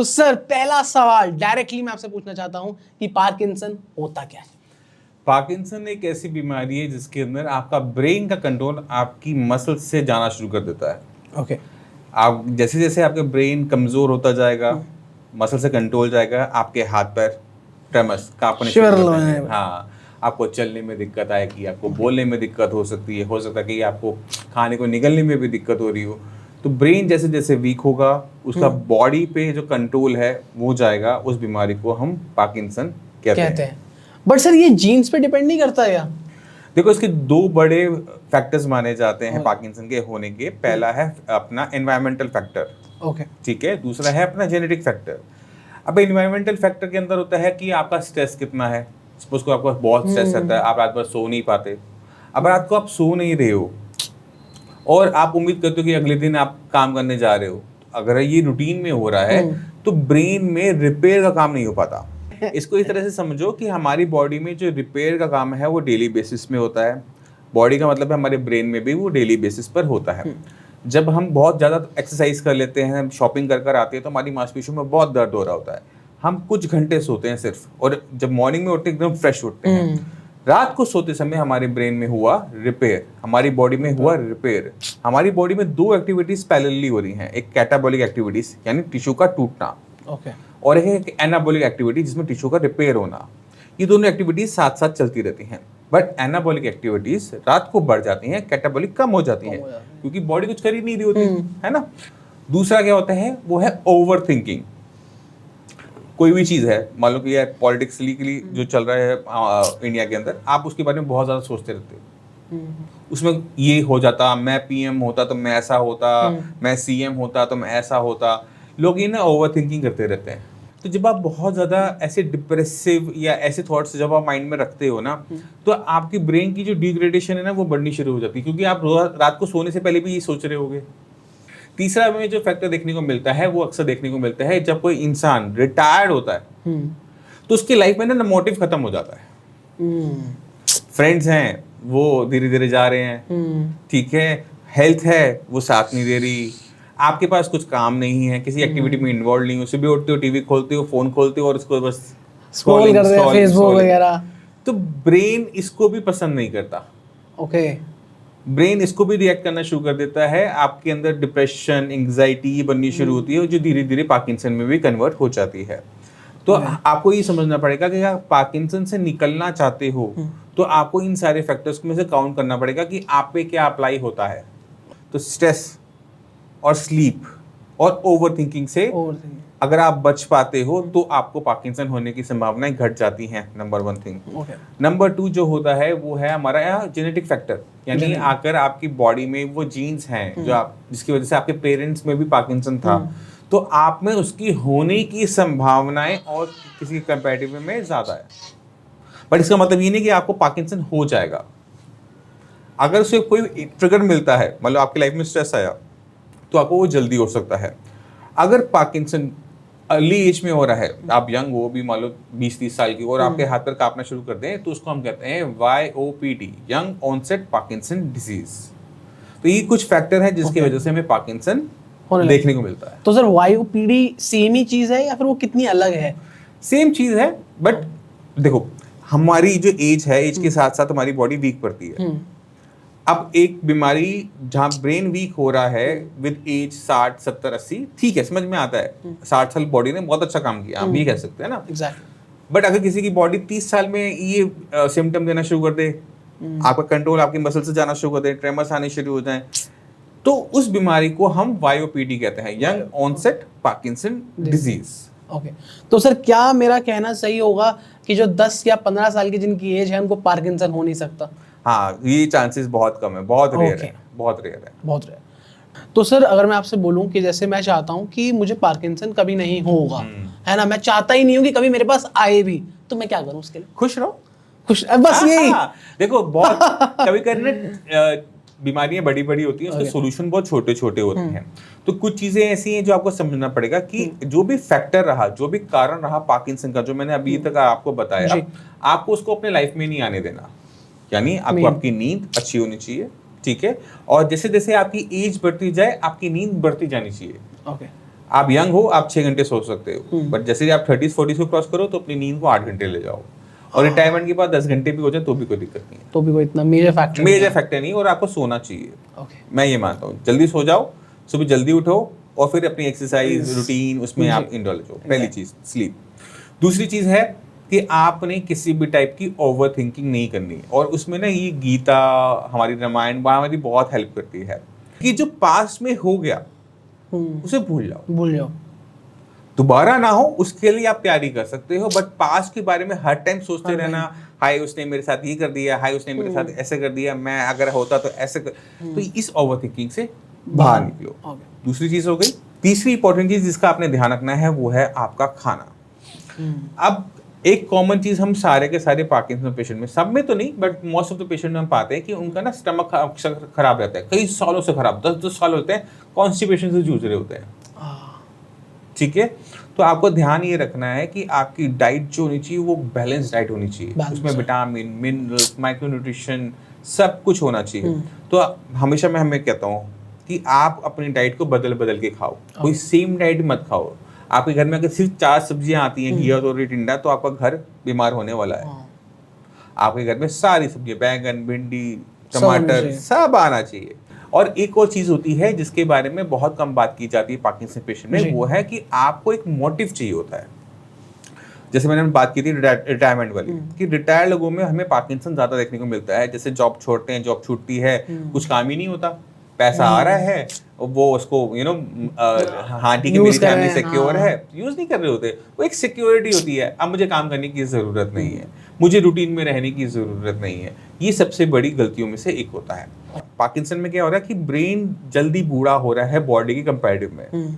तो सर पहला सवाल डायरेक्टली मैं आपसे पूछना चाहता हूँ कि पार्किंसन होता क्या है? पार्किंसन एक ऐसी बीमारी है जिसके अंदर आपका ब्रेन का कंट्रोल आपकी मसल से जाना शुरू कर देता है। ओके। आप जैसे जैसे आपका ब्रेन कमजोर होता जाएगा, मसल से कंट्रोल जाएगा, आपके हाथ पैर ट्रेमर्स कांपने शुरू शिवर हो जाएंगे। लगने। हाँ, आपको चलने में दिक्कत आएगी, आपको बोलने में दिक्कत हो सकती है, हो सकता है कि आपको खाने को निगलने में भी दिक्कत हो रही हो। तो ब्रेन जैसे जैसे वीक होगा, उसका बॉडी पे जो कंट्रोल है वो जाएगा, उस बीमारी को हम पार्किंसन कहते हैं। बट सर ये जीन्स पे डिपेंड नहीं करता या? देखो, इसके दो बड़े फैक्टर्स माने जाते हैं पार्किंसन के होने के। पहला है अपना एनवायरमेंटल फैक्टर, ओके, ठीक है। दूसरा है अपना जेनेटिक फैक्टर। अब एनवायरमेंटल फैक्टर के अंदर होता है कि आपका स्ट्रेस कितना है। सपोज को आपको बहुत स्ट्रेस रहता है, आप रात भर सो नहीं पाते। अब रात को आप सो नहीं रहे हो और आप उम्मीद करते हो कि अगले दिन आप काम करने जा रहे हो, अगर ये रूटीन में हो रहा है तो ब्रेन में रिपेयर का काम नहीं हो पाता। इसको इस तरह से समझो कि हमारी बॉडी में जो रिपेयर का काम है वो डेली बेसिस में होता है। बॉडी का मतलब है हमारे ब्रेन में भी वो डेली बेसिस पर होता है। जब हम बहुत ज़्यादा एक्सरसाइज कर लेते हैं, शॉपिंग कर कर आते हैं, तो हमारी मांसपेशियों में बहुत दर्द हो रहा होता है। हम कुछ घंटे सोते हैं सिर्फ, और जब मॉर्निंग में उठते एकदम फ्रेश उठते हैं। रात को सोते समय हमारे ब्रेन में हुआ रिपेयर, हमारी बॉडी में हुआ रिपेयर। हमारी बॉडी में दो एक्टिविटीज पैरेलली हो रही हैं। एक कैटाबॉलिक एक्टिविटीज यानी टिश्यू का टूटना, ओके, और एक एनाबॉलिक एक्टिविटी जिसमें टिश्यू का रिपेयर होना। ये दोनों एक्टिविटीज साथ साथ चलती रहती हैं। बट एनाबॉलिक एक्टिविटीज रात को बढ़ जाती हैं, कैटाबॉलिक कम हो जाती हैं, क्योंकि बॉडी कुछ कर ही नहीं रही होती है ना। दूसरा क्या होता है, वो है ओवर थिंकिंग। कोई भी चीज़ है, मान लो कि यार पॉलिटिक्सली जो चल रहा है इंडिया के अंदर, आप उसके बारे में बहुत ज़्यादा सोचते रहते हो। उसमें ये हो जाता, मैं पीएम होता तो मैं ऐसा होता, मैं सीएम होता तो मैं ऐसा होता। लोग ये ना ओवर थिंकिंग करते रहते हैं। तो जब आप बहुत ज़्यादा ऐसे डिप्रेसिव या ऐसे थॉट्स जब आप माइंड में रखते हो ना, तो आपकी ब्रेन की जो डिग्रेडेशन है ना वो बढ़नी शुरू हो जाती है, क्योंकि आप रात को सोने से पहले भी ये सोच रहे होगे। तीसरा में जो फैक्टर देखने को मिलता है, वो अक्सर देखने को मिलता है जब कोई इंसान रिटायर्ड होता है तो उसकी लाइफ में ना मोटिव खत्म हो जाता है। फ्रेंड्स हैं वो धीरे धीरे जा रहे हैं, ठीक है, हेल्थ है वो साथ नहीं दे रही, आपके पास कुछ काम नहीं है, किसी एक्टिविटी में इन्वॉल्व नहीं हो, सुबह उठते हो, टीवी खोलते हो, फोन खोलते हो और उसको बस स्क्रॉल कर रहे हैं, फेसबुक वगैरह। तो ब्रेन इसको भी पसंद नहीं करता। ओके, ब्रेन इसको भी रिएक्ट करना शुरू कर देता है। आपके अंदर डिप्रेशन, एंग्जाइटी बननी शुरू होती है, जो धीरे धीरे पार्किंसन में भी कन्वर्ट हो जाती है। तो आपको ये समझना पड़ेगा कि अगर पार्किंसन से निकलना चाहते हो तो आपको इन सारे फैक्टर्स में से काउंट करना पड़ेगा कि आप पे क्या अप्लाई होता है। तो स्ट्रेस और स्लीप और ओवर थिंकिंग से अगर आप बच पाते हो तो आपको पार्किंसन होने की संभावनाएं घट जाती हैं। Number 1 thing. नंबर 2 जो होता है वो है हमारा जेनेटिक फैक्टर, यानी अगर आपकी बॉडी में वो जीन्स हैं जो आप, जिसकी वजह से आपके पेरेंट्स में भी पार्किंसन था, तो आप में उसकी होने की संभावनाएं और किसी के कंपैरेटिव में ज्यादा है। बट इसका मतलब ये नहीं कि आपको पार्किंसन हो जाएगा। अगर उसे कोई ट्रिगर मिलता है, मतलब आपकी लाइफ में स्ट्रेस आया, तो आपको वो जल्दी हो सकता है। अगर पार्किंसन अर्ली एज में हो रहा है, आप यंग हो भी, मान लो 20-30 साल की, और आपके हाथ पर कांपना शुरू कर दें, तो उसको हम कहते हैं YOPD, young onset Parkinson disease. तो ये कुछ फैक्टर हैं जिसकी वजह से हमें पार्किंसन देखने को मिलता है। तो सर YOPD सेम ही चीज है या फिर वो कितनी अलग है? सेम चीज है, बट देखो हमारी जो एज है, एज के साथ साथ हमारी बॉडी वीक पड़ती है। अब एक बीमारी जहाँ ब्रेन वीक हो रहा है विद एज 60, 70, 80, ठीक है, समझ में आता है। 60 साल बॉडी ने बहुत अच्छा काम किया, हम भी कह सकते हैं ना। एग्जैक्टली। बट अगर किसी की बॉडी 30 साल में ये सिम्टम देना शुरू कर दे, आपका कंट्रोल आपकी मसल से जाना शुरू कर दे, ट्रेमर्स आने शुरू हो जाए, तो उस बीमारी को हम YOPD कहते हैं, young onset Parkinson disease. Okay, तो सर क्या मेरा कहना सही होगा कि जो 10 या 15 साल की जिनकी एज है उनको पार्किंसन हो नहीं सकता? हाँ, ये चांसेस बहुत कम है, बहुत रेयर है, बहुत रेयर है, बहुत रेयर। तो सर अगर मैं आपसे बोलूं कि जैसे मैं चाहता हूं कि मुझे पार्किंसन कभी नहीं होगा, है ना, मैं चाहता ही नहीं हूं कि कभी मेरे पास आए भी, तो मैं क्या करूं उसके लिए? खुश रहो, खुश, बस यही। देखो बहुत कभी कभी बीमारियां बड़ी बड़ी होती हैं, उसके सॉल्यूशन बहुत छोटे छोटे होते हैं। तो कुछ चीजें ऐसी हैं जो आपको समझना पड़ेगा कि जो भी फैक्टर रहा, जो भी कारण रहा पार्किंसन का, जो मैंने अभी तक आपको बताया, आपको उसको अपने लाइफ में नहीं आने देना। यानी आपको आपकी नींद अच्छी होनी चाहिए, ठीक है, और जैसे जैसे आपकी एज बढ़ती जाए आपकी नींद बढ़ती जानी चाहिए। आप यंग हो, आप 6 घंटे सो सकते हो, बट जैसे ही आप 30-40 को क्रॉस करो तो अपनी नींद को 8 घंटे ले जाओ, और रिटायरमेंट के बाद 10 घंटे भी हो जाए तो भी कोई दिक्कत नहीं है, तो भी कोई इतना मेजर फैक्टर नहीं। और आपको सोना चाहिए, ओके। मैं ये मानता हूँ, जल्दी सो जाओ, सुबह जल्दी उठो, और फिर अपनी एक्सरसाइज रूटीन उसमें आप इंडल्ज हो। पहली चीज स्लीप। दूसरी चीज है कि आपने किसी भी टाइप की ओवर थिंकिंग नहीं करनी, और उसमें ना ये गीता, हमारी रामायण हमारी बहुत हेल्प करती है कि जो पास्ट में हो गया उसे भूल जाओ, दोबारा ना हो, उसके लिए आप तैयारी कर सकते हो, बट पास्ट के बारे में हर टाइम सोचते रहना, हाय उसने मेरे साथ ये कर दिया, हाय उसने मेरे साथ ऐसे कर दिया, मैं अगर होता तो ऐसे कर, तो इस ओवर थिंकिंग से बाहर निकलो। दूसरी चीज हो गई। तीसरी इंपॉर्टेंट चीज जिसका आपने ध्यान रखना है वो है आपका खाना। अब एक कॉमन चीज हम सारे के सारे पार्किंसन पेशेंट में, सब में तो नहीं but most of the patient में हम पाते हैं कि उनका ना स्टमक अक्सर खराब रहता है, कई सालों से खराब, 10-10 साल होते हैं कॉन्स्टिपेशन से जूझ रहे होते हैं, ठीक है। तो आपको ध्यान ये रखना है कि आपकी डाइट जो होनी चाहिए वो बैलेंस डाइट होनी चाहिए, उसमें विटामिन, मिनरल्स, माइक्रो न्यूट्रिशन सब कुछ होना चाहिए। तो हमेशा मैं हमें कहता हूँ कि आप अपनी डाइट को बदल बदल के खाओ, कोई सेम डाइट मत खाओ। आपके घर में अगर सिर्फ 4 सब्जियां आती हैं, घिया, तोरी, टिंडा, तो आपका घर बीमार होने वाला है। आपके घर में सारी सब्जियां, बैंगन, भिंडी, टमाटर सब आना चाहिए। और एक और चीज होती है जिसके बारे में बहुत कम बात की जाती है पार्किंसन पेशेंट में, वो है कि आपको एक मोटिव चाहिए होता है। जैसे मैंने बात की थी रिटायरमेंट वाली, कि रिटायर लोगों में हमें पार्किंसन ज्यादा देखने को मिलता है। जैसे जॉब छोड़ते हैं, जॉब छूटती है, कुछ काम ही नहीं होता, पैसा आ रहा है, वो उसको हाँ ठीक है मेरी फैमिली सिक्योर है, यूज नहीं कर रहे होते। वो एक सिक्योरिटी होती है, अब मुझे काम करने की जरूरत नहीं है, मुझे रूटीन में रहने की जरूरत नहीं है। ये सबसे बड़ी गलतियों में से एक होता है। पार्किंसन में क्या हो रहा है कि ब्रेन जल्दी बूढ़ा हो रहा है बॉडी के कंपैरेटिव में।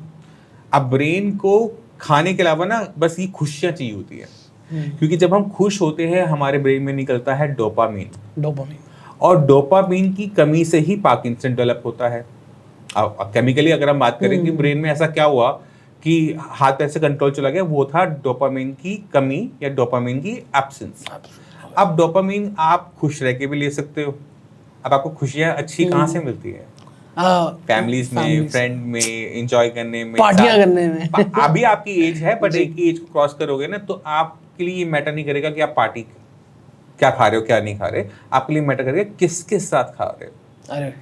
अब ब्रेन को खाने के अलावा ना बस ये खुशियां चाहिए होती है, क्योंकि जब हम खुश होते हैं हमारे ब्रेन में निकलता है डोपामीन, और डोपामीन की कमी से ही पार्किंसन डेवलप होता है। अब केमिकली अगर हम बात करें कि ब्रेन में ऐसा क्या हुआ कि हाथ पैर से कंट्रोल चला गया, वो था डोपामीन की कमी या डोपामीन की एब्सेंस। अब डोपामीन आप खुश रह के भी ले सकते हो। अब आपको खुशियां अच्छी कहाँ से मिलती है? फैमिलीज में, फ्रेंड में, एंजॉय करने में, पार्टियां करने में। अभी आपकी एज है, बट एक एज को क्रॉस करोगे ना तो आपके लिए ये मैटर नहीं करेगा कि आप पार्टी क्या खा रहे हो क्या नहीं खा रहे, आपके लिए मैटर करेगा किसके साथ खा रहे हो। अरे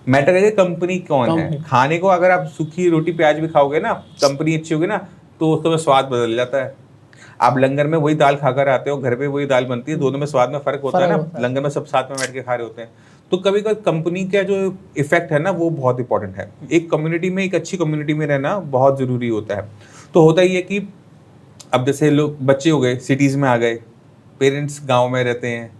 मैटर करेगा कंपनी कौन है। खाने को अगर आप सूखी रोटी प्याज भी खाओगे ना, कंपनी अच्छी होगी ना, तो उसका स्वाद बदल जाता है। आप लंगर में वही दाल खाकर आते हो, घर पे वही दाल बनती है, दोनों में स्वाद में फर्क होता है ना। लंगर में सब साथ में बैठ के खा रहे होते हैं। तो कभी कभी कंपनी का जो इफेक्ट है ना वो बहुत इंपॉर्टेंट है। एक कम्युनिटी में, एक अच्छी कम्युनिटी में रहना बहुत जरूरी होता है। तो होता ही है कि अब जैसे लोग बच्चे हो गए, सिटीज में आ गए, पेरेंट्स गांव में रहते हैं,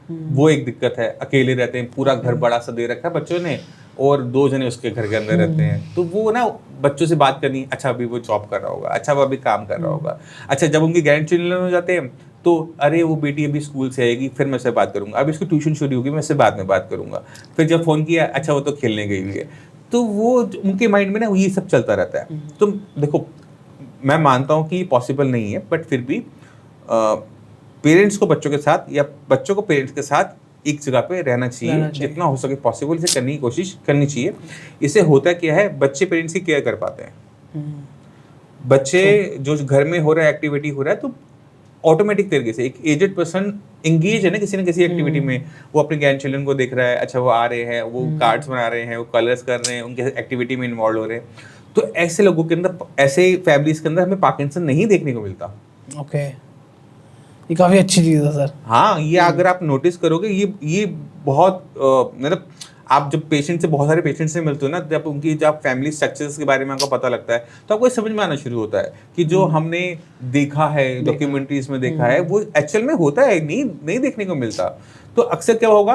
वो एक दिक्कत है, अकेले रहते हैं, पूरा घर बड़ा सा दे रखा है बच्चों ने, और 2 जने उसके घर के अंदर रहते हैं। तो वो ना बच्चों से बात करनी, अच्छा अभी वो जॉब कर रहा होगा, अच्छा वो अभी काम कर रहा होगा, अच्छा जब उनके ग्रैंड चिल्ड्रन हो जाते हैं तो अरे वो बेटी अभी स्कूल से आएगी, फिर मैं उससे बात करूंगा, अब इसकी ट्यूशन शुरू होगी, मैं उससे बाद में बात करूंगा, फिर जब फोन किया अच्छा वो तो खेलने गई हुई है। तो वो उनके माइंड में ना ये सब चलता रहता है। तो देखो मैं मानता हूँ कि पॉसिबल नहीं है, बट फिर भी पेरेंट्स को बच्चों के साथ या बच्चों को पेरेंट्स के साथ एक जगह पे रहना चाहिए। जितना हो सके पॉसिबल इसे करने की कोशिश करनी चाहिए। इससे होता क्या है, बच्चे पेरेंट्स की केयर कर पाते हैं। बच्चे जो घर में हो रहा है, एक्टिविटी हो रहा है, तो ऑटोमेटिक तरीके से एक एजेड पर्सन एंगेज है ना किसी न किसी एक्टिविटी में, वो अपने ग्रैंड चिल्ड्रन को देख रहा है, अच्छा वो आ रहे हैं, वो कार्ड्स बना रहे हैं, वो कलर्स कर रहे हैं, उनके एक्टिविटी में इन्वॉल्व हो रहे हैं। तो ऐसे लोगों के अंदर, ऐसे फैमिलीज के अंदर हमें पार्किंसन नहीं देखने को मिलता। ओके, ये काफी अच्छी चीज है सर। हाँ, ये अगर आप नोटिस करोगे, ये बहुत मतलब आप जब पेशेंट से, बहुत सारे पेशेंट से मिलते हो ना, जब उनकी जब फैमिली स्ट्रक्चर्स के बारे में आपको पता लगता है, तो आपको समझ में आना शुरू होता है कि जो हमने देखा है, डॉक्यूमेंट्रीज में देखा है, वो एक्चुअल में होता है, नहीं देखने को मिलता। तो अक्सर क्या होगा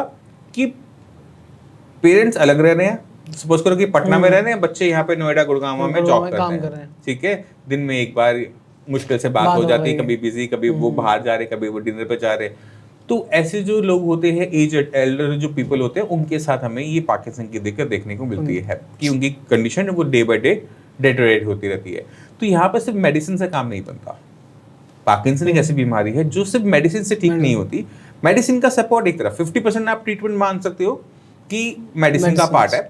कि पेरेंट्स अलग रह रहे हैं, सपोज करो कि पटना में रह रहे हैं बच्चे, यहाँ पे नोएडा गुड़गांव में जॉब कर रहे हैं, ठीक है, दिन में एक बार मुश्किल से बात हो जाती है, कभी बिजी, कभी वो बाहर जा रहे, कभी वो डिनर पे जा रहे। तो ऐसे जो लोग होते हैं, एज एल्डर जो पीपल होते हैं, उनके साथ हमें ये पार्किंसन की दिक्कत देखने को मिलती है कि उनकी कंडीशन वो डे बाय डे डेटोरेट होती रहती है। तो यहाँ पर सिर्फ मेडिसिन से काम नहीं बनता। पार्किंसन एक ऐसी बीमारी है जो सिर्फ मेडिसिन से ठीक नहीं होती। मेडिसिन का सपोर्ट एक तरफ 50% आप ट्रीटमेंट मान सकते हो कि मेडिसिन का पार्ट है,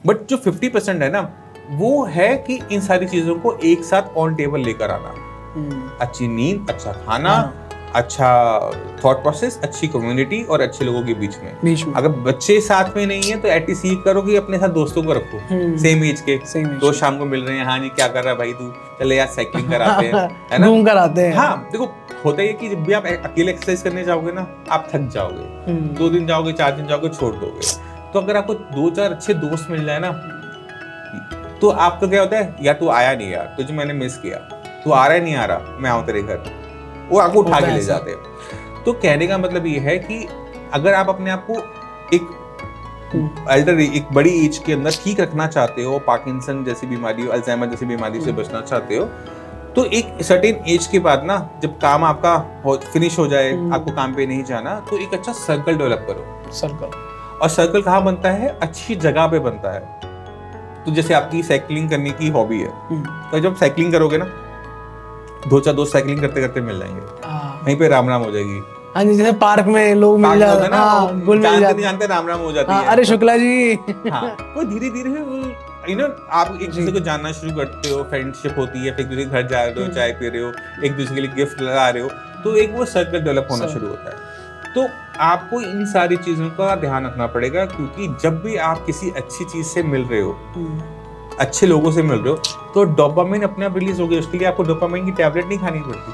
बट जो 50% है ना, वो है कि इन सारी चीजों को एक साथ ऑन टेबल लेकर आना। अच्छी नींद, अच्छा खाना, अच्छा थॉट प्रोसेस, अच्छी कम्युनिटी और अच्छे लोगों के बीच में। अगर बच्चे साथ में नहीं है तो एटलीस्ट ये करो कि अपने साथ दोस्तों को रखो, सेम एज के। दोस्त शाम को मिल रहे हैं, हाँ जी क्या कर रहा है भाई तू, चले यार साइकिलिंग कराते हैं, है ना, घूम कर आते हैं। हाँ देखो होता है कि जब भी आप अकेले एक्सरसाइज करने जाओगे ना, आप थक जाओगे, 2 दिन जाओगे, 4 दिन जाओगे, छोड़ दोगे। तो अगर आपको 2-4 अच्छे दोस्त मिल जाए ना, तो आपका क्या होता है, या तू आया नहीं यार, तुझे मैंने मिस किया, तू आ रहा है नहीं आ रहा, मैं आऊं तेरे घर, वो आपको उठा के ले जाते हैं। तो कहने का मतलब ये है कि अगर आप अपने आप को एक बड़ी एज के अंदर ठीक रखना चाहते हो, पार्किंसन जैसी बीमारी, अल्जाइमर जैसी बीमारी से बचना चाहते हो, तो एक सर्टेन एज के बाद ना, जब काम आपका फिनिश हो जाए, आपको काम पे नहीं जाना, तो एक अच्छा सर्कल डेवलप करो। सर्कल, और सर्कल कहाँ बनता है, अच्छी जगह पे बनता है। तो जैसे आपकी साइकिलिंग करने की हॉबी है, तो जब साइकिलिंग करोगे ना, 2-4 दोस्त साइकिलिंग करते करते मिल जाएंगे, वहीं पे राम राम हो जाएगी। हाँ जी, जैसे पार्क में लोग मिल जाते हैं ना, गुल मिल जाते, जानते राम राम हो जाती है। अरे शुक्ला जी। हाँ, तो धीरे धीरे आप एक दूसरे को जानना शुरू करते हो, फ्रेंडशिप होती है, फिर एक दूसरे के घर जा रहे हो, चाय पी रहे हो, एक दूसरे के लिए गिफ्ट ला रहे हो, तो एक वो सर्कल डेवलप होना शुरू होता है। तो आपको इन सारी चीजों का ध्यान रखना पड़ेगा, क्योंकि जब भी आप किसी अच्छी चीज से मिल रहे हो, अच्छे लोगों से मिल रहे हो, तो डोपामाइन अपने आप रिलीज हो गया। उसके लिए आपको डोपामाइन की टैबलेट नहीं खानी पड़ती।